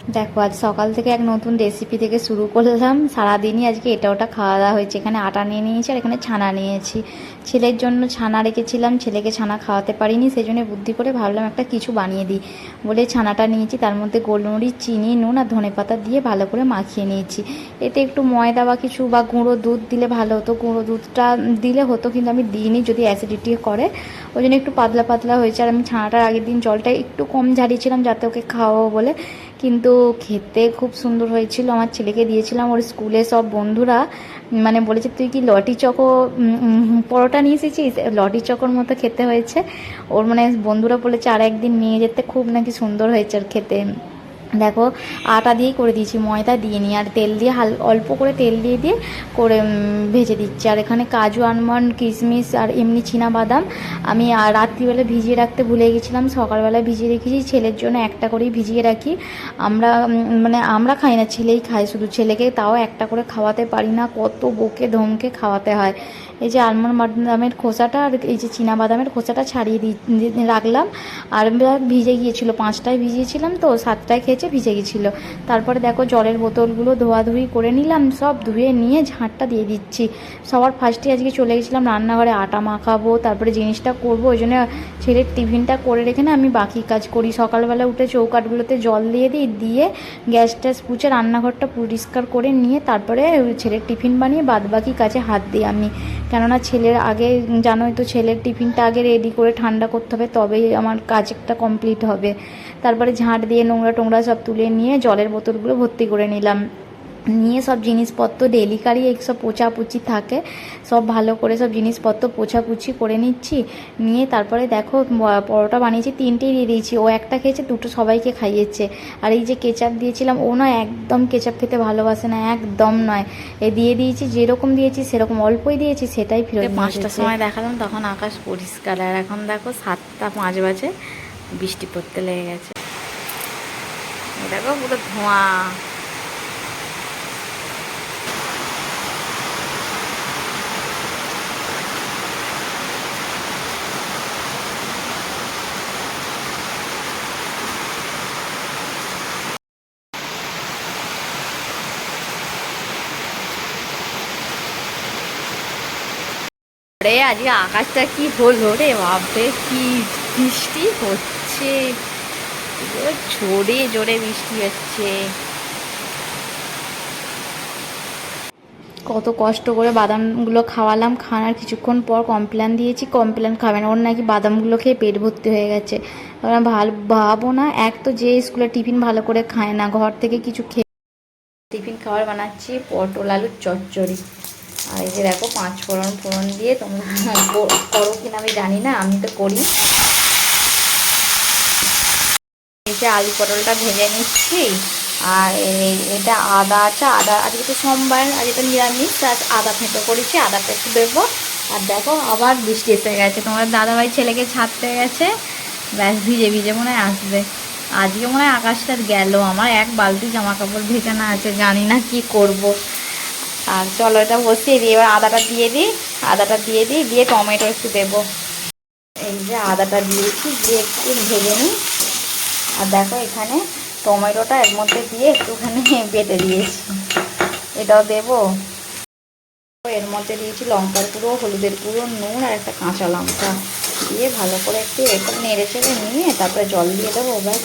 দেখো আজ সকাল থেকে এক নতুন রেসিপি থেকে শুরু করলাম। সারাদিনই আজকে এটা ওটা খাওয়া দাওয়া হয়েছে। এখানে আটা নিয়ে নিয়েছি আর এখানে ছানা নিয়েছি। ছেলের জন্য ছানা রেখেছিলাম, ছেলেকে ছানা খাওয়াতে পারিনি, সেই জন্য বুদ্ধি করে ভাবলাম একটা কিছু বানিয়ে দিই বলে ছানাটা নিয়েছি। তার মধ্যে গোলমরিচ, চিনি, নুন আর ধনেপাতা দিয়ে ভালো করে মাখিয়ে নিয়েছি। এতে একটু ময়দা বা কিছু বা গুঁড়ো দুধ দিলে ভালো হতো, গুঁড়ো দুধটা দিলে হতো কিন্তু আমি দিইনি, যদি অ্যাসিডিটি করে ওই জন্য একটু পাতলা পাতলা হয়েছে। আর আমি ছানাটার আগের দিন জলটা একটু কম ঝারিয়েছিলাম যাতে ওকে খাওয়াবো বলে, কিন্তু খেতে খুব সুন্দর হয়েছিল। আমার ছেলেকে দিয়েছিলাম, ওর স্কুলে সব বন্ধুরা মানে বলেছে তুই কি লটি চকো পরোটা নিয়ে এসেছিস, লটি চকোর মতো খেতে হয়েছে। ওর মানে বন্ধুরা বলেছে আর একদিন নিয়ে যেতে, খুব নাকি সুন্দর হয়েছে ওর খেতে। দেখো আটা দিয়েই করে দিয়েছি, ময়দা দিইনি। আর তেল দিয়ে অল্প করে তেল দিয়ে দিয়ে করে ভেজে দিচ্ছি। আর এখানে কাজু, আলমন্ড, কিশমিশ আর এমনি বাদাম আমি রাত্রিবেলা ভিজিয়ে রাখতে ভুলে গেছিলাম, সকালবেলা ভিজিয়ে রেখেছি। ছেলের জন্য একটা করেই ভিজিয়ে রাখি। আমরা মানে আমরা খাই না, ছেলেই খায় শুধু। ছেলেকে তাও একটা করে খাওয়াতে পারি না, কত বকে ধমকে খাওয়াতে হয়। এই যে আলমন্ড বাদামের খোসাটা আর এই যে বাদামের খোসাটা ছাড়িয়ে রাখলাম। আর ভিজে গিয়েছিল, 5টায় ভিজিয়েছিলাম তো 7টায় খেয়েছে, ভিজে গিয়েছিলো। তারপরে দেখো জলের বোতলগুলো ধোয়াধুয়ি করে নিলাম, সব ধুয়ে নিয়ে ঝাঁটটা দিয়ে দিচ্ছি। সবার ফার্স্টে আজকে চলে গেছিলাম রান্নাঘরে, আটা মাখাবো, তারপরে জিনিসটা করবো। ওই জন্য ছেলের টিফিনটা করে রেখে না আমি বাকি কাজ করি। সকালবেলা উঠে চৌকাঠগুলোতে জল দিয়ে দিই, দিয়ে গ্যাস ট্যাস পুছে রান্নাঘরটা পরিষ্কার করে নিয়ে তারপরে ছেলের টিফিন বানিয়ে বাদ বাকি কাজে হাত দিই আমি। কেননা ছেলের আগে জানোই তো, ছেলের টিফিনটা আগে রেডি করে ঠান্ডা করতে হবে, তবেই আমার কাজটা কমপ্লিট হবে। তারপরে ঝাঁট দিয়ে নোংরা টোংরা সব তুলে নিয়ে জলের বোতলগুলো ভর্তি করে নিলাম। নিয়ে সব জিনিসপত্র ডেলিকারি এইসব পোছাপুছি থাকে, সব ভালো করে সব জিনিসপত্র পোছাপুছি করে নিচ্ছি। নিয়ে তারপরে দেখো পরোটা বানিয়েছি, 3টেই দিয়ে দিয়েছি। ও একটা খেয়েছে, 2টো সবাইকে খাইয়েছে। আর এই যে কেচাপ দিয়েছিলাম, ও না একদম কেচাপ খেতে ভালোবাসে না, একদম নয়। দিয়ে দিয়েছি, যেরকম দিয়েছি সেরকম, অল্পই দিয়েছি সেটাই ফেরত। 5টার সময় দেখালাম তখন আকাশ পরিষ্কার, আর এখন দেখো 7টা 5 বাজে, বৃষ্টি পড়তে লেগে গেছে। দেখো পুরো ধোঁয়া। রে আজকে আকাশটা কি হলো রে বাপরে, কি বৃষ্টি হচ্ছে, জোরে জোরে বৃষ্টি হচ্ছে। কত কষ্ট করে বাদামগুলো খাওয়ালাম, খাওয়ার কিছুক্ষণ পর কমপ্লেন দিয়েছি, কমপ্লেন খাবে না, ওর নাকি বাদামগুলো খেয়ে পেট ভর্তি হয়ে গেছে। ভাবো না, এক তো যে স্কুলে টিফিন ভালো করে খায় না, ঘর থেকে কিছু খেয়ে টিফিন খাবার বানাচ্ছি পটল আলুর চচ্চড়ি। আর এই যে দেখো 5 ফোড়ন দিয়ে, তোমরা করো কিনা আমি জানি না, আমি তো করি। এই যে আলু পটলটা ভেজে নিচ্ছি। আর এটা আদা আছে, আদা আজকে তো সোমবার, আর এটা নিরামিষ, আদা থেঁতো করেছি, আদাটা একটু দেবো। আর দেখো আবার বৃষ্টি এসে গেছে, তোমার দাদাভাই ছেলেকে ছাড়তে গেছে, ব্যাস ভিজে ভিজে মনে হয় আসবে। আজকে মনে হয় আকাশটা গেল, আমার এক বালতি জামা কাপড় ভেজানো আছে, জানি না কি করব। আর চলো এটা বসিয়ে দিই, এবার আদাটা দিয়ে দিই, দিয়ে টমেটো একটু দেবো। এই যে আদাটা দিয়েছি, দিয়ে একটু ভেজে নিই। আর দেখো এখানে টমেটোটা এর মধ্যে দিয়ে একটুখানি বেটে দিয়েছি, এটাও দেবো। এর মধ্যে দিয়েছি লঙ্কার গুঁড়ো, হলুদের গুঁড়ো, নুন আর একটা কাঁচা লঙ্কা দিয়ে ভালো করে একটু এটা নেড়ে চেড়ে নিয়ে তারপরে জল দিয়ে দেবো। ব্যাস,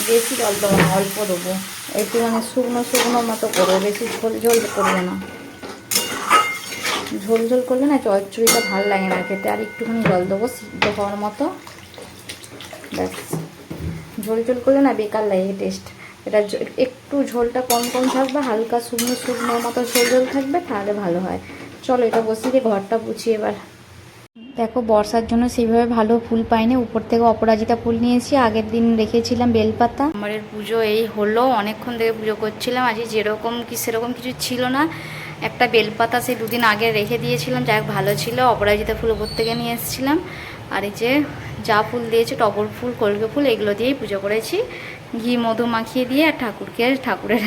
বেশি জল দেবো না, অল্প দেবো, একটু মানে শুকনো শুকনো মতো করবো, বেশি ঝোল ঝোল করবো না। ঝোল ঝোল করলে না চচ্চড়িটা ভালো লাগে না খেতে। আর একটুখানি জল দেবো সিদ্ধ হওয়ার মতো, ব্যাস। ঝোল ঝোল করলে না বেকার লাগে টেস্ট। এটা একটু ঝোলটা কম কম থাকবে, হালকা শুকনো শুকনো মতো ঝোল ঝোল থাকবে, তাহলে ভালো হয়। চলো এটা বসিয়ে দিয়ে ঘরটা পুছি এবার। দেখো বর্ষার জন্য সেইভাবে ভালো ফুল পাইনি, উপর থেকে অপরাজিতা ফুল নিয়েছি, আগের দিন রেখেছিলাম বেলপাতা। আমাদের পুজো এই হলো, অনেকক্ষণ থেকে পুজো করছিলাম, আজকে যেরকম কি সেরকম কিছু ছিল না। একটা বেলপাতা সেই 2 দিন আগে রেখে দিয়েছিলাম, যাই ভালো ছিল। অপরাজিতা ফুল উপর থেকে নিয়ে এসেছিলাম। আর এই যে যা ফুল দিয়েছে, টগর ফুল, কলকে ফুল, এগুলো দিয়েই পুজো করেছি। ঘি মধু মাখিয়ে দিয়ে আর ঠাকুরের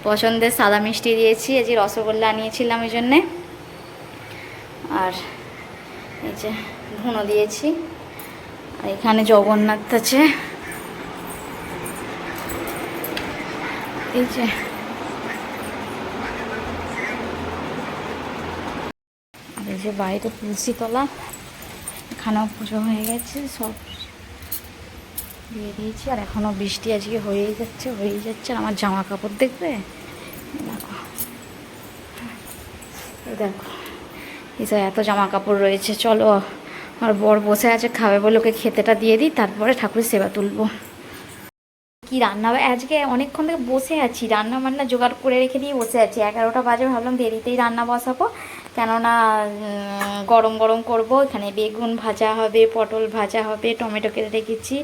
পছন্দের সাদা মিষ্টি দিয়েছি। এই যে রসগোল্লা নিয়েছিলাম ওই জন্যে। আর এই যে ধুনো দিয়েছি। এখানে জগন্নাথ আছে, এই যে আর এই যে বাইরে তুলসী তলা, এখানেও পুজো হয়ে গেছে, সব দিয়ে দিয়েছি। আর এখনও বৃষ্টি আজকে হয়েই যাচ্ছে। আর আমার জামা কাপড় দেখবে, দেখো দেখো এসব এত জামা কাপড় রয়েছে। চলো, আর বর বসে আছে খাবে বলে ওকে খেতেটা দিয়ে দিই, তারপরে ঠাকুরের সেবা তুলবো। কি রান্না হবে আজকে, অনেকক্ষণ থেকে বসে আছি, রান্না বান্না জোগাড় করে রেখে দিয়ে বসে আছি। 11টা বাজে, ভাবলাম দেরিতেই রান্না বসাবো, কেননা গরম গরম করব। এখানে বেগুন ভাজা হবে, পটল ভাজা হবে, টমেটো কেটে রেখেছি,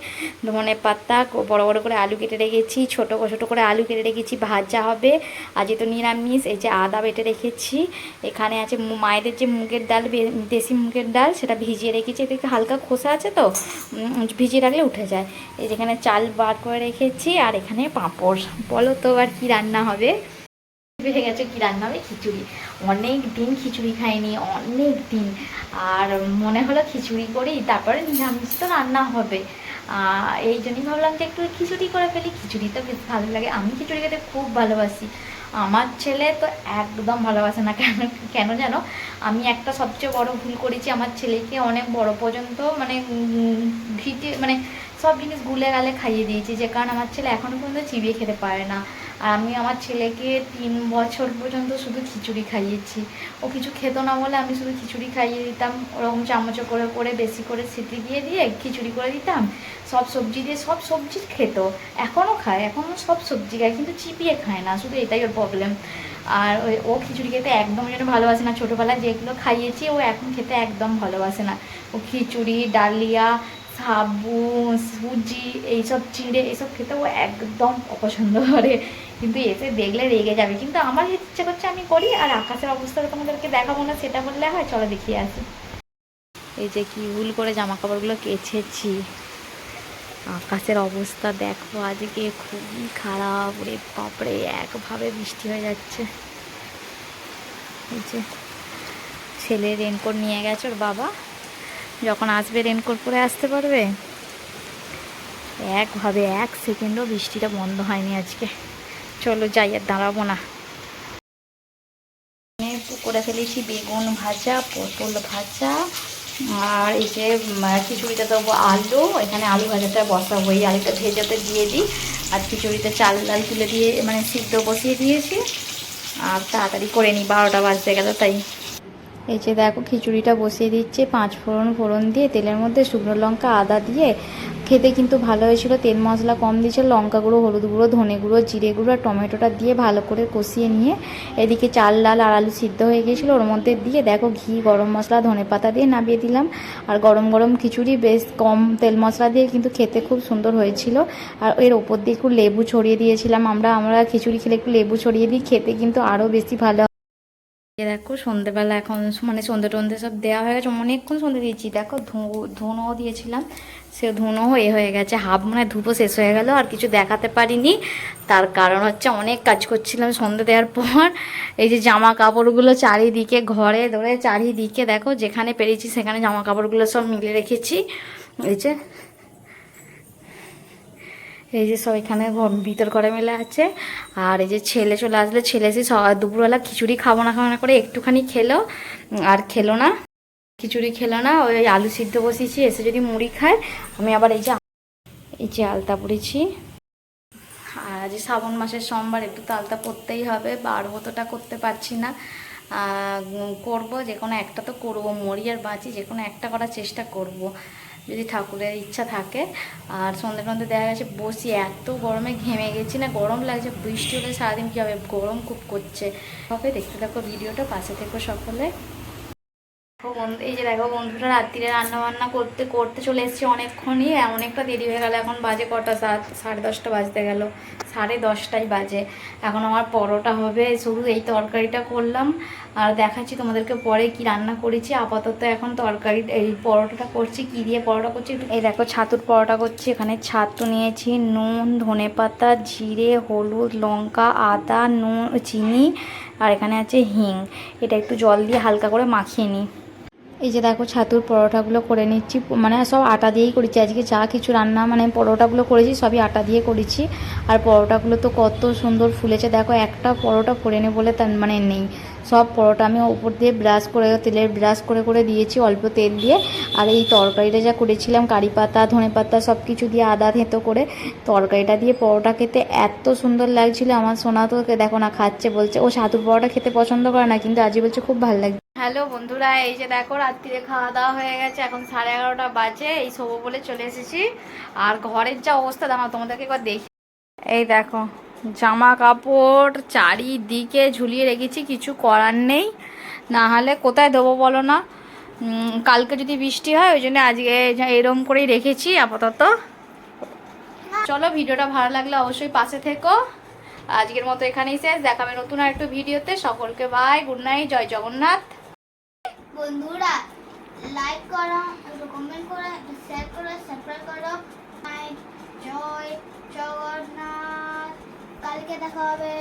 ধনে পাতা, বড় বড় করে আলু কেটে রেখেছি, ছোট ছোট করে আলু কেটে রেখেছি, ভাজা হবে। আজকে তো নিরামিষ। এই যে আদা বেটে রেখেছি, এখানে আছে মায়েদের যে মুগের ডাল, দেশি মুগের ডাল, সেটা ভিজিয়ে রেখেছি। এদিকে হালকা খোসা আছে তো, ভিজিয়ে রাখলে উঠে যায়। এই যেখানে চাল বার করে রেখেছি, আর এখানে পাঁপড়। বলো তো আর কি রান্না হবে? ভেবে গেছে কি রান্না হবে? খিচুড়ি। অনেক দিন খিচুড়ি খাইনি, অনেক দিন। আর মনে হলো খিচুড়ি করি, তারপরে নিরামিষ তো রান্না হবে। এই জন্যই ভাবলাম যে একটু খিচুড়ি করে ফেলি। খিচুড়ি তো বেশ ভালো লাগে, আমি খিচুড়ি খেতে খুব ভালোবাসি। আমার ছেলে তো একদম ভালোবাসে না। কেন কেন জানো? আমি একটা সবচেয়ে বড় ভুল করেছি, আমার ছেলেকে অনেক বড় পর্যন্ত মানে ঘিটে মানে সব জিনিস গুলে গালে খাইয়ে দিয়েছি, যে কারণে আমার ছেলে এখনও পর্যন্ত চিবিয়ে খেতে পারে না। আর আমি আমার ছেলেকে 3 বছর পর্যন্ত শুধু খিচুড়ি খাইয়েছি। ও কিছু খেত না বলে আমি শুধু খিচুড়ি খাইয়ে দিতাম, ওরকম চামচে করে করে বেশি করে সিটি দিয়ে দিয়ে খিচুড়ি করে দিতাম। সব সবজি দিয়ে, সব সবজি খেত, এখনও খায়, এখনও সব সবজি খায়, কিন্তু চিবিয়ে খায় না, শুধু এটাই ওর প্রবলেম। আর ও খিচুড়ি খেতে একদম যেন ভালোবাসে না। ছোটোবেলায় যেগুলো খাইয়েছি ও এখন খেতে একদম ভালোবাসে না। ও খিচুড়ি, ডালিয়া, সাবু, সুজি, এইসব চিঁড়ে, এইসব খেতে ও একদম অপছন্দ করে। কিন্তু এসে দেখলে রেগে যাবে, কিন্তু আমার ইচ্ছে করছে আমি করি। আর আকাশের অবস্থাটা তোমাদেরকে দেখাবো না, সেটা বললে হয়? চলো দেখিয়ে আসি। এই যে কি ভুল করে জামা কাপড়গুলো কেচেছি, আকাশের অবস্থা দেখো আজকে খুবই খারাপ রে বাপরে, একভাবে বৃষ্টি হয়ে যাচ্ছে। এই যে ছেলে রেনকোট নিয়ে গেছে ওর বাবা, যখন আসবে রেনকোট পরে আসতে পারবে। একভাবে 1 সেকেন্ডও বৃষ্টিটা বন্ধ হয়নি আজকে। চলো যাই, আর দাঁড়াবো না। করে ফেলেছি বেগুন ভাজা, পটল ভাজা, আর এই যে খিচুড়িটা দেবো আলু, এখানে আলু ভাজাটা বসাবো। এই আলুটা ভেজাতে দিয়ে দিই। আর খিচুড়িতে চাল ডাল তুলে দিয়ে মানে সিদ্ধ বসিয়ে দিয়েছি, আর তাড়াতাড়ি করে নিই, 12টা বাজতে গেল তাই। এই যে দেখো খিচুড়িটা বসিয়ে দিচ্ছে, 5 ফোড়ন দিয়ে, তেলের মধ্যে শুকনো লঙ্কা আদা দিয়ে। খেতে কিন্তু ভালো হয়েছিল, তেল মশলা কম দিয়েছিল, লঙ্কা গুঁড়ো, হলুদ গুঁড়ো, ধনে গুঁড়ো, জিরে গুঁড়ো আর টমেটোটা দিয়ে ভালো করে কষিয়ে নিয়ে, এদিকে চাল ডাল আর আলু সিদ্ধ হয়ে গিয়েছিলো, ওর মধ্যে দিয়ে দেখো ঘি, গরম মশলা, ধনে পাতা দিয়ে নামিয়ে দিলাম। আর গরম গরম খিচুড়ি বেশ কম তেল মশলা দিয়ে কিন্তু খেতে খুব সুন্দর হয়েছিল। আর এর ওপর দিয়ে একটু লেবু ছড়িয়ে দিয়েছিলাম। আমরা খিচুড়ি খেলে একটু লেবু ছড়িয়ে দিই, খেতে কিন্তু আরও বেশি ভালো। দেখো সন্ধ্যেবেলা এখন মানে সন্ধ্যে টন্ধে সব দেওয়া হয়ে গেছে, অনেকক্ষণ সন্ধ্যে দিয়েছি। দেখো ধুনো দিয়েছিলাম, সে ধুনো হয়ে গেছে, হাফ মানে ধুপো শেষ হয়ে গেল। আর কিছু দেখাতে পারিনি, তার কারণ হচ্ছে অনেক কাজ করছিলাম সন্ধ্যে দেওয়ার পর। এই যে জামা কাপড়গুলো চারিদিকে, ঘরে ধরে চারিদিকে দেখো, যেখানে পেরেছি সেখানে জামা কাপড়গুলো সব মিলে রেখেছি। এই যে সব এখানে ভিতর করে মেলে আছে। আর এই যে ছেলে চলে আসলে, ছেলে এসে দুপুরবেলা খিচুড়ি খাবো না করে একটুখানি খেলো, আর খেলো না, খিচুড়ি খেলো না। ওই আলু সিদ্ধ বসিয়েছি, এসে যদি মুড়ি খায়। আমি আবার এই যে আলতা পড়েছি। আর আজ শ্রাবণ মাসের সোমবার, একটু তো আলতা পরতেই হবে, বারবতটা করতে পারছি না। করব, যে কোনো একটা তো করবো, মরি আর বাঁচি, যে কোনো একটা করার চেষ্টা করব যদি ঠাকুরের ইচ্ছা থাকে। আর সন্ধ্যে টন্ধে দেখা গেছে বসি, এত গরমে ঘেমে গেছি না, গরম লাগছে। বৃষ্টি হলে সারাদিন কী হবে, গরম খুব করছে। হবে, দেখতে থাকো ভিডিওটা, পাশে থেকো সকলে। এই যে দেখো বন্ধুরা, রাত্রিরে রান্না বান্না করতে করতে চলে এসেছি অনেকক্ষণই, অনেকটা দেরি হয়ে গেল। এখন বাজে কটা, 10:30 বাজতে গেল, 10:30 বাজে। এখন আমার পরোটা হবে, শুধু এই তরকারিটা করলাম। আর দেখাচ্ছি তোমাদেরকে পরে কি রান্না করেছি। আপাতত এখন তরকারি, এই পরোটাটা করছি। কি দিয়ে পরোটা করছি, এই দেখো ছাতুর পরোটা করছি। এখানে ছাতু নিয়েছি, নুন, ধনেপাতা, জিরে, হলুদ, লঙ্কা, আদা, নুন, চিনি, আর এখানে আছে হিং। এটা একটু জল দিয়ে হালকা করে মাখিয়ে নিই। এই যে দেখো ছাতুর পরোটাগুলো করে নিচ্ছি, মানে সব আটা দিয়েই করেছি আজকে, যা কিছু রান্না মানে পরোটাগুলো করেছি সবই আটা দিয়ে করেছি। আর পরোটাগুলো তো কত সুন্দর ফুলেছে দেখো, একটা পরোটা করে নে বলে তার মানে নেই। সব পরোটা আমি উপর দিয়ে ব্রাশ করে, তেলের ব্রাশ করে করে দিয়েছি অল্প তেল দিয়ে। আর এই তরকারিটা যা করেছিলাম কারি পাতা ধনে পাতা সব কিছু দিয়ে আদা থেঁতো করে তরকারিটা দিয়ে পরোটা খেতে এত সুন্দর লাগছিল। আমার সোনা তো দেখো না খাচ্ছে, বলছে ও ছাতুর পরোটা খেতে পছন্দ করে না, কিন্তু আজই বলছে খুব ভালো লাগে। হ্যালো বন্ধুরা, এই যে দেখো রাত্রিরে খাওয়া দাওয়া হয়ে গেছে, এখন 11:30 বাজে। এই শোবো বলে চলে এসেছি। আর ঘরের যা অবস্থা দাঁড়াও তোমাদেরকে একবার দেখি। এই দেখো জামা কাপড় চারিদিকে ঝুলিয়ে রেখেছি, কিছু করার নেই, না হলে কোথায় দেবো বলো না। কালকে যদি বৃষ্টি হয় ওই জন্য আজকে এরম করেই রেখেছি আপাতত। চলো ভিডিওটা ভালো লাগলে অবশ্যই পাশে থেকো। আজকের মতো এখানেই শেষ, দেখাবে নতুন আর একটু ভিডিওতে। সকলকে বাই, গুড নাইট, জয় জগন্নাথ। বন্ধুরা লাইক করো, একটু কমেন্ট করো, একটু শেয়ার করো, সাবস্ক্রাইব করো। জয় জগন্নাথ। কালকে দেখা হবে।